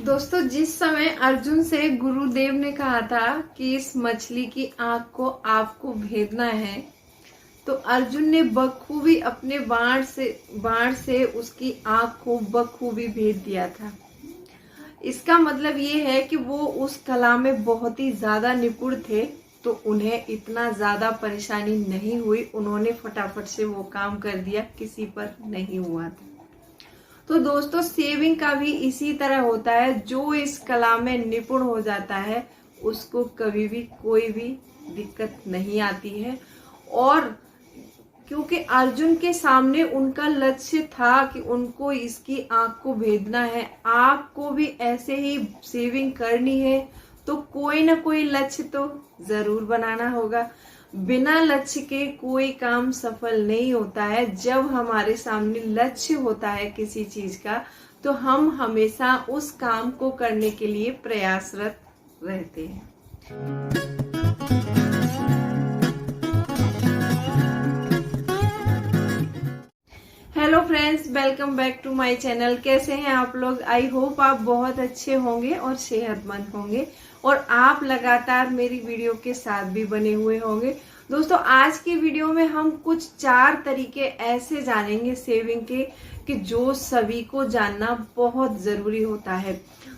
दोस्तों, जिस समय अर्जुन से गुरुदेव ने कहा था कि इस मछली की आंख को आपको भेदना है, तो अर्जुन ने बखूबी अपने बाण से उसकी आंख को बखूबी भेद दिया था। इसका मतलब ये है कि वो उस कला में बहुत ही ज्यादा निपुण थे, तो उन्हें इतना ज्यादा परेशानी नहीं हुई। उन्होंने फटाफट से वो काम कर दिया, किसी पर नहीं हुआ था। तो दोस्तों, सेविंग का भी इसी तरह होता है। जो इस कला में निपुण हो जाता है उसको कभी भी कोई भी दिक्कत नहीं आती है। और क्योंकि अर्जुन के सामने उनका लक्ष्य था कि उनको इसकी आंख को भेदना है, आपको भी ऐसे ही सेविंग करनी है तो कोई ना कोई लक्ष्य तो जरूर बनाना होगा। बिना लक्ष्य के कोई काम सफल नहीं होता है। जब हमारे सामने लक्ष्य होता है किसी चीज का, तो हम हमेशा उस काम को करने के लिए प्रयासरत रहते हैं। Hello friends, welcome back to my channel. कैसे हैं आप लोग? आई होप आप बहुत अच्छे होंगे और सेहतमंद होंगे और आप लगातार मेरी वीडियो के साथ भी बने हुए होंगे। दोस्तों, आज की वीडियो में हम कुछ 4 तरीके ऐसे जानेंगे सेविंग के कि जो सभी को जानना बहुत जरूरी होता है।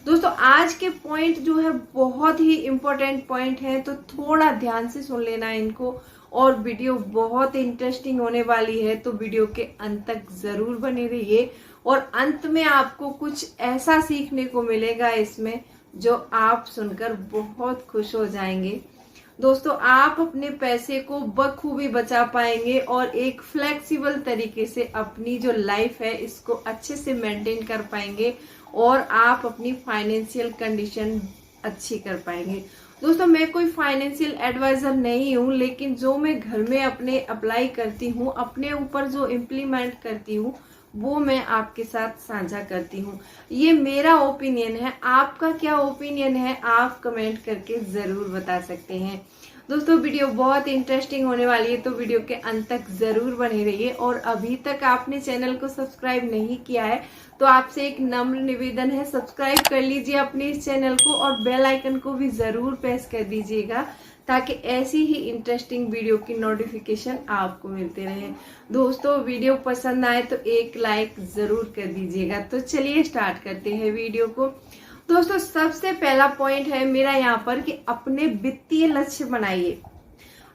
दोस्तों, आज के पॉइंट जो है बहुत ही इम्पोर्टेंट पॉइंट है, तो थोड़ा ध्यान से सुन लेना इनको। और वीडियो बहुत इंटरेस्टिंग होने वाली है, तो वीडियो के अंत तक जरूर बने रहिए। और अंत में आपको कुछ ऐसा सीखने को मिलेगा इसमें जो आप सुनकर बहुत खुश हो जाएंगे। दोस्तों, आप अपने पैसे को बखूबी बचा पाएंगे और एक फ्लेक्सिबल तरीके से अपनी जो लाइफ है इसको अच्छे से मेंटेन कर पाएंगे और आप अपनी फाइनेंशियल कंडीशन अच्छी कर पाएंगे। दोस्तों, मैं कोई फाइनेंशियल एडवाइजर नहीं हूँ, लेकिन जो मैं घर में अपने अप्लाई करती हूँ, अपने ऊपर जो इम्प्लीमेंट करती हूँ, वो मैं आपके साथ साझा करती हूँ। ये मेरा ओपिनियन है। आपका क्या ओपिनियन है आप कमेंट करके जरूर बता सकते हैं। दोस्तों, वीडियो बहुत इंटरेस्टिंग होने वाली है, तो वीडियो के अंत तक जरूर बने रहिए। और अभी तक आपने चैनल को सब्सक्राइब नहीं किया है तो आपसे एक नम्र निवेदन है, सब्सक्राइब कर लीजिए अपने इस चैनल को और बेल आइकन को भी जरूर प्रेस कर दीजिएगा, ताकि ऐसी ही इंटरेस्टिंग वीडियो की नोटिफिकेशन आपको मिलते रहे। दोस्तों, वीडियो पसंद आए तो एक लाइक जरूर कर दीजिएगा। तो चलिए स्टार्ट करते हैं वीडियो को। दोस्तों, सबसे पहला पॉइंट है मेरा यहाँ पर कि अपने वित्तीय लक्ष्य बनाइए।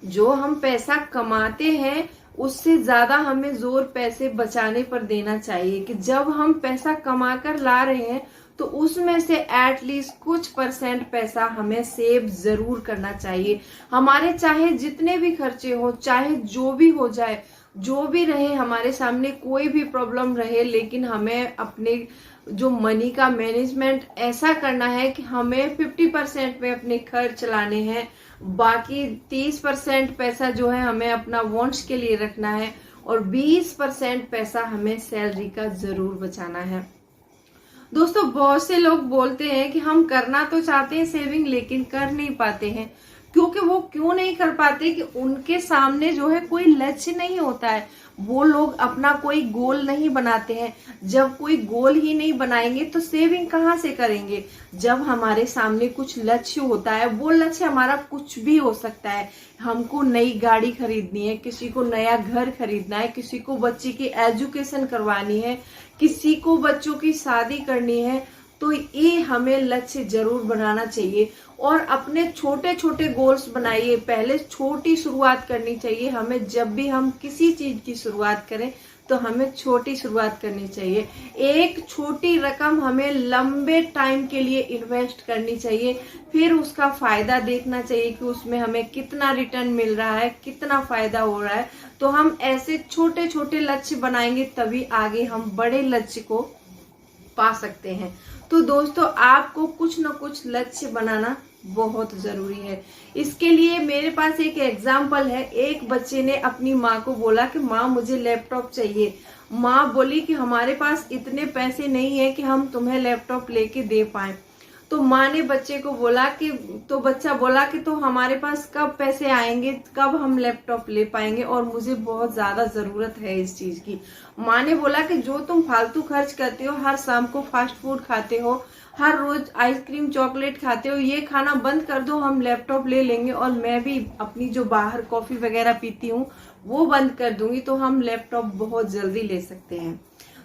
जो हम पैसा कमाते हैं उससे ज्यादा हमें जोर पैसे बचाने पर देना चाहिए कि जब हम पैसा कमा कर ला रहे हैं तो उसमें से एटलीस्ट कुछ % पैसा हमें सेव जरूर करना चाहिए। हमारे चाहे जितने भी खर्चे हो, चाहे जो भी हो जाए, जो भी रहे, हमारे सामने कोई भी प्रॉब्लम रहे, लेकिन हमें अपने जो मनी का मैनेजमेंट ऐसा करना है कि हमें 50% में अपने खर्च चलाने हैं, बाकी 30% पैसा जो है हमें अपना वांट्स के लिए रखना है और 20% पैसा हमें सैलरी का जरूर बचाना है। दोस्तों, बहुत से लोग बोलते हैं कि हम करना तो चाहते हैं सेविंग, लेकिन कर नहीं पाते हैं। क्योंकि वो क्यों नहीं कर पाते कि उनके सामने जो है कोई लक्ष्य नहीं होता है। वो लोग अपना कोई गोल नहीं बनाते हैं। जब कोई गोल ही नहीं बनाएंगे तो सेविंग कहाँ से करेंगे? जब हमारे सामने कुछ लक्ष्य होता है, वो लक्ष्य हमारा कुछ भी हो सकता है। हमको नई गाड़ी खरीदनी है, किसी को नया घर खरीदना है, किसी को बच्चे की एजुकेशन करवानी है, किसी को बच्चों की शादी करनी है, तो ये हमें लक्ष्य जरूर बनाना चाहिए। और अपने छोटे छोटे गोल्स बनाइए। पहले छोटी शुरुआत करनी चाहिए हमें। जब भी हम किसी चीज की शुरुआत करें तो हमें छोटी शुरुआत करनी चाहिए। एक छोटी रकम हमें लंबे टाइम के लिए इन्वेस्ट करनी चाहिए, फिर उसका फायदा देखना चाहिए कि उसमें हमें कितना रिटर्न मिल रहा है, कितना फायदा हो रहा है। तो हम ऐसे छोटे छोटे लक्ष्य बनाएंगे, तभी आगे हम बड़े लक्ष्य को पा सकते हैं। तो दोस्तों, आपको कुछ न कुछ लक्ष्य बनाना बहुत जरूरी है। इसके लिए मेरे पास एक एग्जाम्पल है। एक बच्चे ने अपनी माँ को बोला कि माँ, मुझे लैपटॉप चाहिए। माँ बोली कि हमारे पास इतने पैसे नहीं है कि हम तुम्हें लैपटॉप लेके दे पाए। तो माँ ने बच्चे को बोला कि, तो बच्चा बोला कि तो हमारे पास कब पैसे आएंगे, कब हम लैपटॉप ले पाएंगे, और मुझे बहुत ज्यादा जरूरत है इस चीज की। माँ ने बोला कि जो तुम फालतू खर्च करते हो, हर शाम को फास्ट फूड खाते हो, हर रोज आइसक्रीम चॉकलेट खाते हो, ये खाना बंद कर दो, हम लैपटॉप ले लेंगे, और मैं भी अपनी जो बाहर कॉफी वगैरह पीती हूँ वो बंद कर दूंगी, तो हम लैपटॉप बहुत जल्दी ले सकते हैं।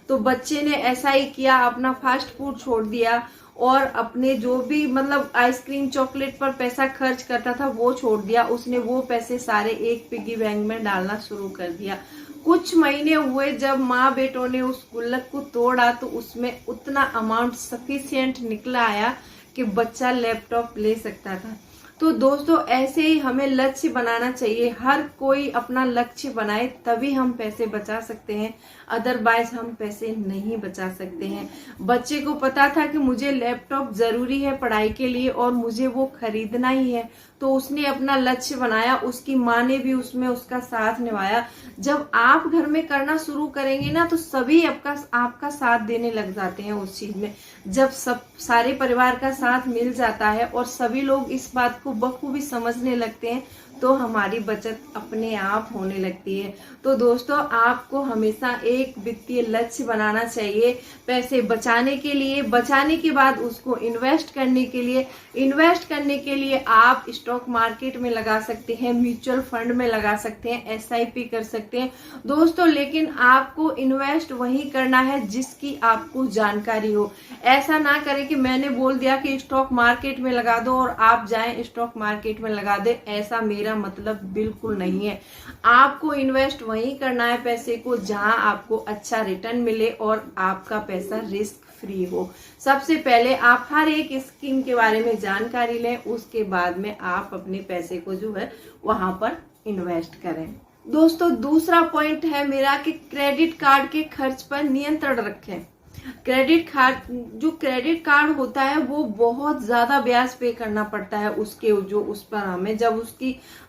तो बच्चे ने ऐसा ही किया, अपना फास्ट फूड छोड़ दिया और अपने जो भी मतलब आइसक्रीम चॉकलेट पर पैसा खर्च करता था वो छोड़ दिया। उसने वो पैसे सारे एक पिगी बैंक में डालना शुरू कर दिया। कुछ महीने हुए, जब माँ बेटों ने उस गुल्लक को तोड़ा तो उसमें उतना अमाउंट सफिशिएंट निकला आया कि बच्चा लैपटॉप ले सकता था। तो दोस्तों ऐसे ही हमें लक्ष्य बनाना चाहिए। हर कोई अपना लक्ष्य बनाए तभी हम पैसे बचा सकते हैं, अदरवाइज हम पैसे नहीं बचा सकते हैं। बच्चे को पता था कि मुझे लैपटॉप जरूरी है पढ़ाई के लिए और मुझे वो खरीदना ही है, तो उसने अपना लक्ष्य बनाया। उसकी माँ ने भी उसमें उसका साथ निभाया। जब आप घर में करना शुरू करेंगे ना तो सभी आपका साथ देने लग जाते हैं उस चीज में। जब सब सारे परिवार का साथ मिल जाता है और सभी लोग इस बात को बखूबी समझने लगते हैं तो हमारी बचत अपने आप होने लगती है। तो दोस्तों आपको हमेशा एक वित्तीय लक्ष्य बनाना चाहिए, पैसे बचाने के लिए, बचाने के बाद उसको इन्वेस्ट करने के लिए। इन्वेस्ट करने के लिए आप स्टॉक मार्केट में लगा सकते हैं, म्यूचुअल फंड में लगा सकते हैं, SIP कर सकते हैं दोस्तों। लेकिन आपको इन्वेस्ट वही करना है जिसकी आपको जानकारी हो। ऐसा ना करें कि मैंने बोल दिया कि स्टॉक मार्केट में लगा दो और आप जाएं स्टॉक मार्केट में लगा दे, ऐसा मेरा मतलब बिल्कुल नहीं है। आपको इन्वेस्ट वहीं करना है पैसे को जहां आपको अच्छा रिटर्न मिले और आपका पैसा रिस्क फ्री हो। सबसे पहले आप हर एक स्कीम के बारे में जानकारी लें, उसके बाद में आप अपने पैसे को जो है वहां पर इन्वेस्ट करें। दोस्तों दूसरा पॉइंट है मेरा कि क्रेडिट कार्ड के खर्च पर नियंत्रण रखें। क्रेडिट कार्ड होता है वो बहुत ज्यादा ब्याज पे करना पड़ता है उसके जो उस पर हमें, जब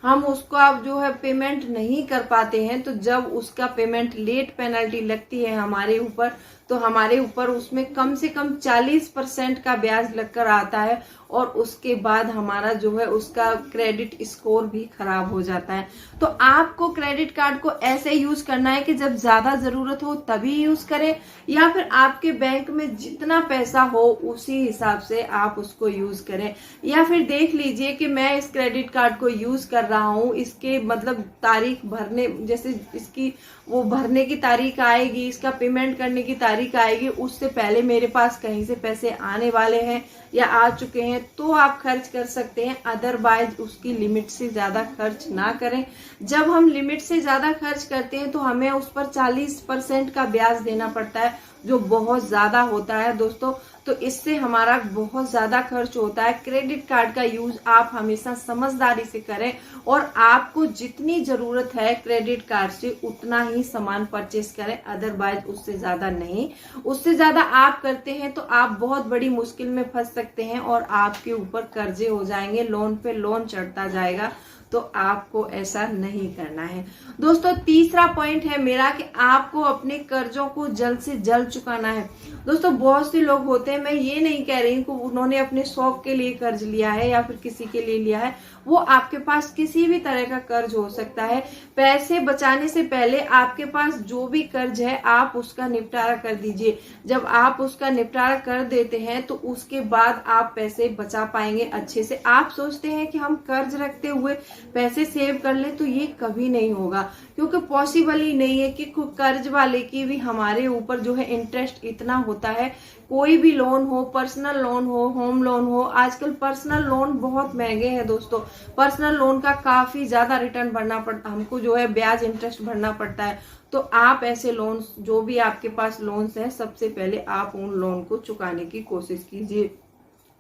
हम उसको अब जो है पेमेंट नहीं कर पाते हैं, तो जब उसका पेमेंट लेट पेनल्टी लगती है हमारे ऊपर, तो हमारे ऊपर उसमें कम से कम 40% का ब्याज लगकर आता है और उसके बाद हमारा जो है उसका क्रेडिट स्कोर भी खराब हो जाता है। तो आपको क्रेडिट कार्ड को ऐसे यूज करना है कि जब ज्यादा जरूरत हो तभी यूज करें, या फिर आपके बैंक में जितना पैसा हो उसी हिसाब से आप उसको यूज करें। या फिर देख लीजिए कि मैं इस क्रेडिट कार्ड को यूज कर रहा हूँ, इसके मतलब तारीख भरने, जैसे इसकी वो भरने की तारीख आएगी, इसका पेमेंट करने की तारीख आएगी, उससे पहले मेरे पास कहीं से पैसे आने वाले हैं या आ चुके हैं तो आप खर्च कर सकते हैं, अदरवाइज उसकी लिमिट से ज्यादा खर्च ना करें। जब हम लिमिट से ज्यादा खर्च करते हैं तो हमें उस पर 40% का ब्याज देना पड़ता है, जो बहुत ज्यादा होता है दोस्तों। तो इससे हमारा बहुत ज्यादा खर्च होता है। क्रेडिट कार्ड का यूज आप हमेशा समझदारी से करें और आपको जितनी जरूरत है क्रेडिट कार्ड से उतना ही सामान परचेस करें, अदरवाइज उससे ज्यादा नहीं। उससे ज्यादा आप करते हैं तो आप बहुत बड़ी मुश्किल में फंस सकते हैं और आपके ऊपर कर्जे हो जाएंगे, लोन पे लोन चढ़ता जाएगा। तो आपको ऐसा नहीं करना है दोस्तों। तीसरा पॉइंट है मेरा कि आपको अपने कर्जों को जल्द से जल्द चुकाना है। दोस्तों बहुत से लोग होते हैं, मैं ये नहीं कह रही कि उन्होंने अपने शौक के लिए कर्ज लिया है या फिर किसी के लिए लिया है, वो आपके पास किसी भी तरह का कर्ज हो सकता है। पैसे बचाने से पहले आपके पास जो भी कर्ज है आप उसका निपटारा कर दीजिए। जब आप उसका निपटारा कर देते हैं तो उसके बाद आप पैसे बचा पाएंगे अच्छे से। आप सोचते हैं कि हम कर्ज रखते हुए पैसे सेव कर ले, तो ये कभी नहीं होगा, क्योंकि पॉसिबल ही नहीं है कि कर्ज वाले की भी हमारे ऊपर जो है इंटरेस्ट इतना होता है। कोई भी लोन हो, पर्सनल लोन हो, होम लोन हो, आजकल पर्सनल लोन बहुत महंगे हैं दोस्तों। पर्सनल लोन का काफी ज्यादा रिटर्न भरना पड़ता, हमको जो है ब्याज इंटरेस्ट भरना पड़ता है। तो आप ऐसे लोन, जो भी आपके पास लोन्स हैं, सबसे पहले आप उन लोन को चुकाने की कोशिश कीजिए।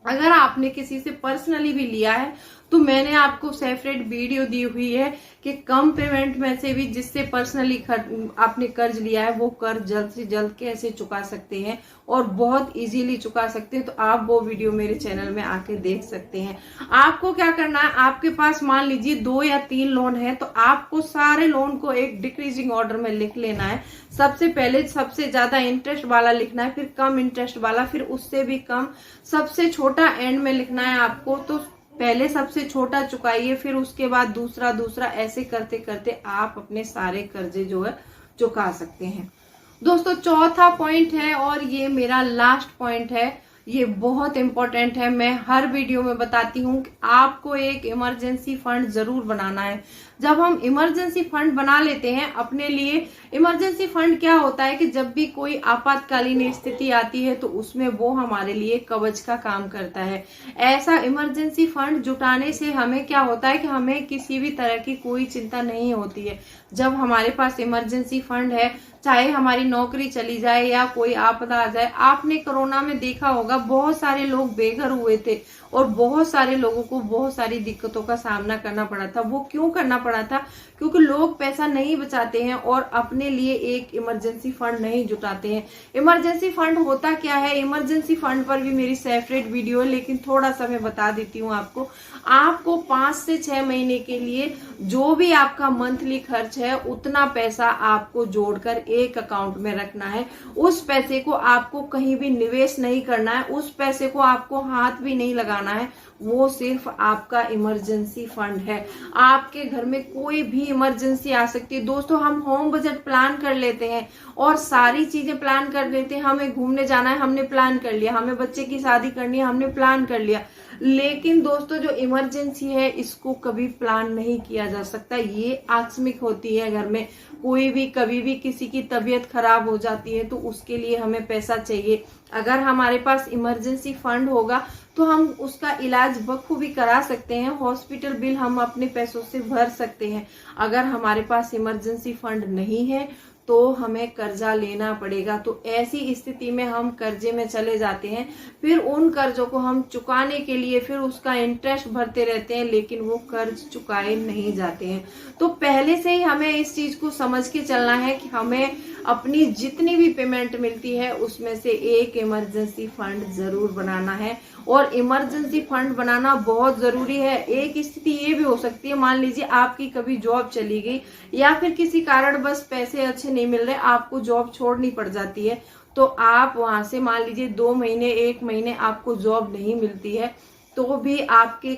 अगर आपने किसी से पर्सनली भी लिया है तो मैंने आपको सेपरेट वीडियो दी हुई है कि कम पेमेंट में से भी जिससे पर्सनली आपने कर्ज लिया है वो कर्ज जल्द से जल्द कैसे चुका सकते हैं, और बहुत इजीली चुका सकते हैं, तो आप वो वीडियो मेरे चैनल में आके देख सकते हैं। आपको क्या करना है, आपके पास मान लीजिए 2 या 3 लोन है, तो आपको सारे लोन को एक डिक्रीजिंग ऑर्डर में लिख लेना है। सबसे पहले सबसे ज्यादा इंटरेस्ट वाला लिखना है, फिर कम इंटरेस्ट वाला, फिर उससे भी कम, सबसे छोटा एंड में लिखना है आपको। तो पहले सबसे छोटा चुकाइए, फिर उसके बाद दूसरा दूसरा, ऐसे करते करते आप अपने सारे कर्जे जो है चुका सकते हैं। दोस्तों चौथा पॉइंट है, और ये मेरा लास्ट पॉइंट है, ये बहुत इंपॉर्टेंट है। मैं हर वीडियो में बताती हूँ कि आपको एक इमरजेंसी फंड जरूर बनाना है। जब हम इमरजेंसी फंड बना लेते हैं अपने लिए, इमरजेंसी फंड क्या होता है कि जब भी कोई आपातकालीन स्थिति आती है तो उसमें वो हमारे लिए कवच का काम करता है। ऐसा इमरजेंसी फंड जुटाने से हमें क्या होता है कि हमें किसी भी तरह की कोई चिंता नहीं होती है। जब हमारे पास इमरजेंसी फंड है, चाहे हमारी नौकरी चली जाए या कोई आपदा आ जाए। आपने कोरोना में देखा होगा बहुत सारे लोग बेघर हुए थे और बहुत सारे लोगों को बहुत सारी दिक्कतों का सामना करना पड़ा था। वो क्यों करना पड़ा था? क्योंकि लोग पैसा नहीं बचाते हैं और अपने लिए एक इमरजेंसी फंड नहीं जुटाते हैं। इमरजेंसी फंड होता क्या है, इमरजेंसी फंड पर भी मेरी सेपरेट वीडियो है, लेकिन थोड़ा सा मैं बता देती हूँ आपको। आपको 5 से 6 महीने के लिए जो भी आपका मंथली खर्च है उतना पैसा आपको जोड़कर एक अकाउंट में रखना है। उस पैसे को आपको कहीं भी निवेश नहीं करना है, उस पैसे को आपको हाथ भी नहीं लगाना है। वो सिर्फ आपका इमरजेंसी फंड है। आपके घर में कोई भी इमरजेंसी आ सकती है। दोस्तों हम होम बजट प्लान कर लेते हैं और सारी चीजें प्लान कर लेते हैं। हमें घूमने जाना है, हमने प्लान कर लिया, हमें बच्चे की शादी करनी है, हमने प्लान कर लिया, लेकिन दोस्तों जो इमरजेंसी है इसको कभी प्लान नहीं किया जा सकता। ये आकस्मिक होती है। घर में कोई भी कभी भी किसी की तबीयत खराब हो जाती है तो उसके लिए हमें पैसा चाहिए। अगर हमारे पास इमरजेंसी फंड होगा तो हम उसका इलाज बखूबी करा सकते हैं। हॉस्पिटल बिल हम अपने पैसों से भर सकते हैं। अगर हमारे पास इमरजेंसी फंड नहीं है तो हमें कर्जा लेना पड़ेगा। तो ऐसी स्थिति में हम कर्जे में चले जाते हैं, फिर उन कर्जों को हम चुकाने के लिए फिर उसका इंटरेस्ट भरते रहते हैं, लेकिन वो कर्ज चुकाए नहीं जाते हैं। तो पहले से ही हमें इस चीज को समझ के चलना है कि हमें अपनी जितनी भी पेमेंट मिलती है उसमें से एक इमरजेंसी फंड जरूर बनाना है। और इमरजेंसी फंड बनाना बहुत जरूरी है। एक स्थिति ये भी हो सकती है, मान लीजिए आपकी कभी जॉब चली गई या फिर किसी कारण बस पैसे अच्छे नहीं मिल रहे, आपको जॉब छोड़नी पड़ जाती है, तो आप वहां से मान लीजिए 2 महीने 1 महीने आपको जॉब नहीं मिलती है, तो भी आपके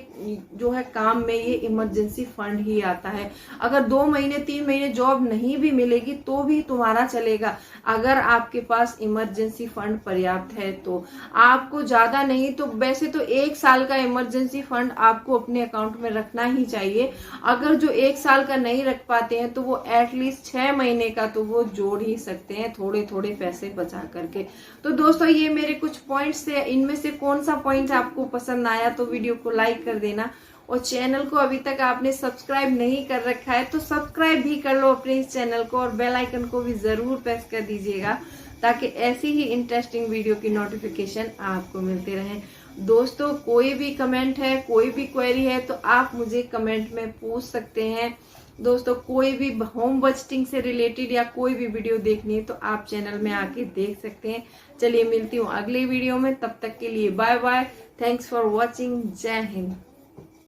जो है काम में ये इमरजेंसी फंड ही आता है। अगर 2 महीने 3 महीने जॉब नहीं भी मिलेगी तो भी तुम्हारा चलेगा, अगर आपके पास इमरजेंसी फंड पर्याप्त है। तो आपको ज्यादा नहीं तो वैसे तो 1 साल का इमरजेंसी फंड आपको अपने अकाउंट में रखना ही चाहिए। अगर जो 1 साल का नहीं रख पाते हैं तो वो एटलीस्ट 6 महीने का तो वो जोड़ ही सकते हैं, थोड़े थोड़े पैसे बचा करके। तो दोस्तों ये मेरे कुछ पॉइंट्स थे, इनमें से कौन सा पॉइंट आपको पसंद आया तो वीडियो को लाइक कर देना, और चैनल को अभी तक आपने सब्सक्राइब नहीं कर रखा है तो सब्सक्राइब भी कर लो अपने इस चैनल को, और बेल आइकन को भी जरूर प्रेस कर दीजिएगा ताकि ऐसी ही इंटरेस्टिंग वीडियो की नोटिफिकेशन आपको मिलते रहे। दोस्तों कोई भी कमेंट है, कोई भी क्वेरी है तो आप मुझे कमेंट में पूछ सकते हैं। दोस्तों कोई भी होम बजटिंग से रिलेटेड या कोई भी वीडियो देखनी है तो आप चैनल में आके देख सकते हैं। चलिए मिलती हूँ अगली वीडियो में, तब तक के लिए bye bye. Thanks for watching. जय हिंद।